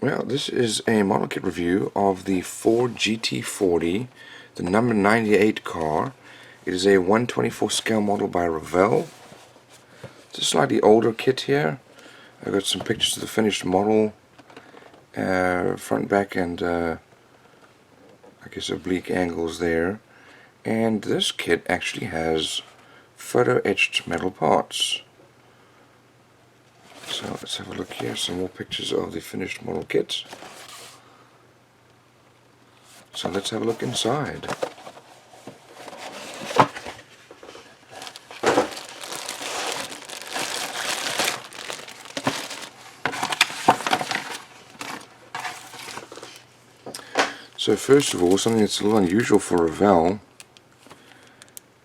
Well, this is a model kit review of the Ford GT-40, the number 98 car. It is a 1/24 scale model by Revell. It's a slightly older kit here. I've got some pictures of the finished model, front, back, and I guess oblique angles there. And this kit actually has photo etched metal parts. So let's have a look here, some more pictures of the finished model kit. So let's have a look inside. So first of all, something that's a little unusual for Revell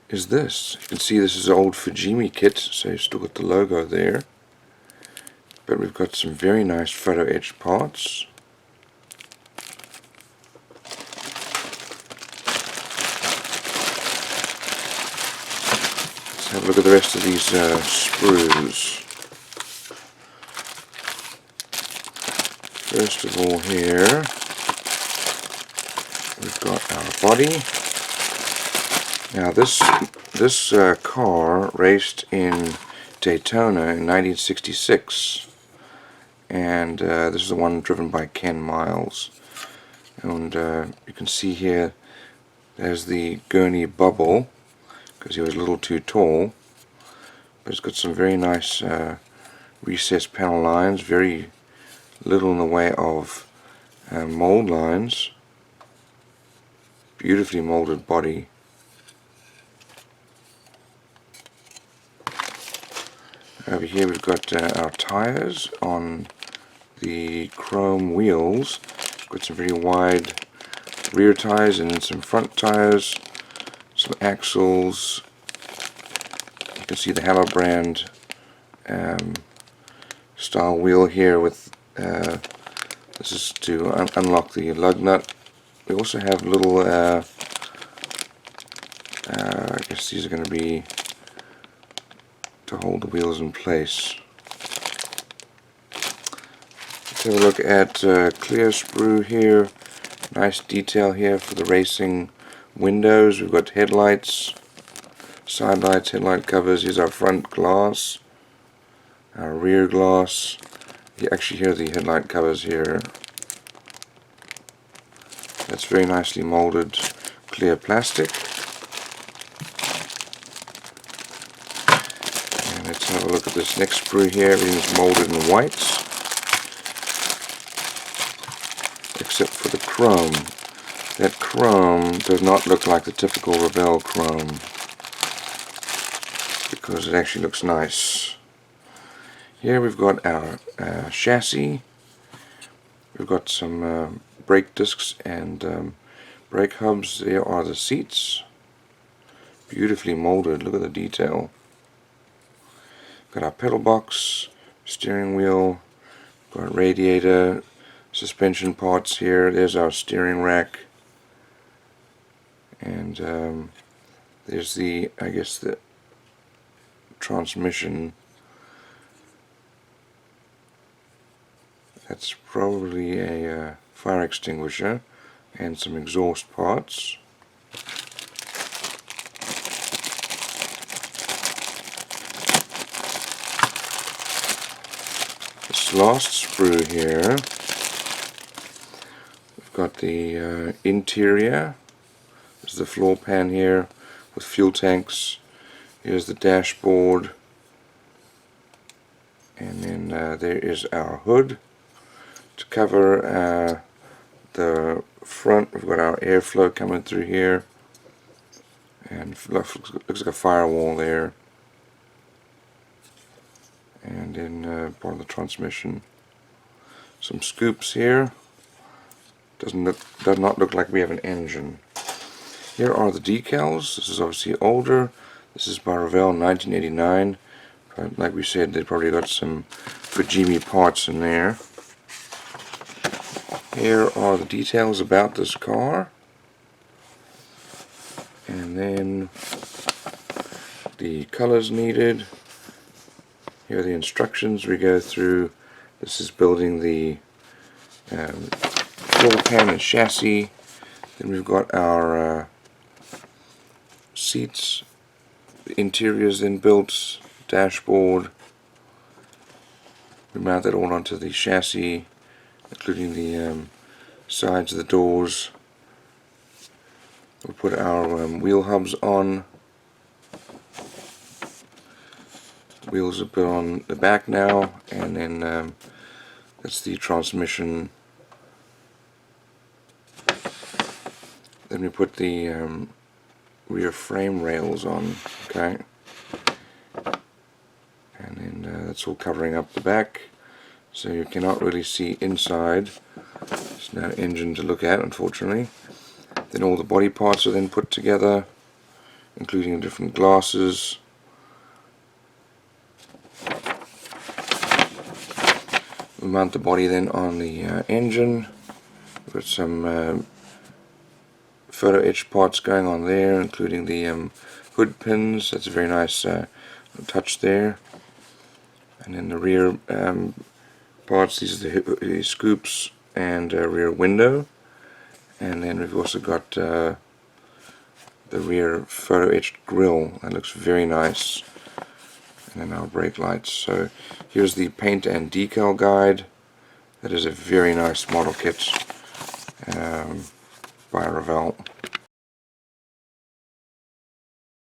is this. You can see this is an old Fujimi kit, so you've still got the logo there. But we've got some very nice photo etched parts. Let's have a look at the rest of these sprues. First of all here, we've got our body. Now this car raced in Daytona in 1966. And this is the one driven by Ken Miles, and you can see here there's the gurney bubble because he was a little too tall, but it's got some very nice recessed panel lines, very little in the way of mold lines, beautifully molded body. Over here we've got our tires on the chrome wheels. Got some very wide rear tires and some front tires, some axles. You can see the Halo brand style wheel here with this is to unlock the lug nut. We also have little I guess these are going to be to hold the wheels in place. Let's have a look at clear sprue here. Nice detail here for the racing windows. We've got headlights, side lights, headlight covers. Here's our front glass, our rear glass. You actually hear the headlight covers here. That's very nicely molded clear plastic. And let's have a look at this next sprue here. Everything's molded in white, except for the chrome. That chrome does not look like the typical Revell chrome because it actually looks nice. Here we've got our chassis. We've got some brake discs and brake hubs. There are the seats. Beautifully molded. Look at the detail. Got our pedal box, steering wheel, got radiator, suspension parts here. There's our steering rack, and there's the, I guess, the transmission. That's probably a fire extinguisher and some exhaust parts. This last sprue here, we've got the interior. There's the floor pan here with fuel tanks. Here's the dashboard, and then there is our hood to cover the front. We've got our airflow coming through here, and looks like a firewall there. And then part of the transmission. Some scoops here. Does not look like we have an engine. Here are the decals. This is obviously older. This is by Revell 1989. But like we said, they probably got some Fujimi parts in there. Here are the details about this car. And then the colors needed. Here are the instructions we go through. This is building the floor pan and chassis. Then we've got our seats, the interiors then built, dashboard. We mount that all onto the chassis, including the sides of the doors. We'll put our wheel hubs on. Wheels are put on the back now, and then that's the transmission. Then we put the rear frame rails on, okay, and then that's all covering up the back, so you cannot really see inside. There's no engine to look at, unfortunately. Then all the body parts are then put together, including different glasses. We mount the body then on the engine. We've got some photo etch parts going on there, including the hood pins. That's a very nice touch there. And then the rear parts, these are the scoops and rear window. And then we've also got the rear photo etched grille. That looks very nice. And then our brake lights. So here's the paint and decal guide. That is a very nice model kit by Revell.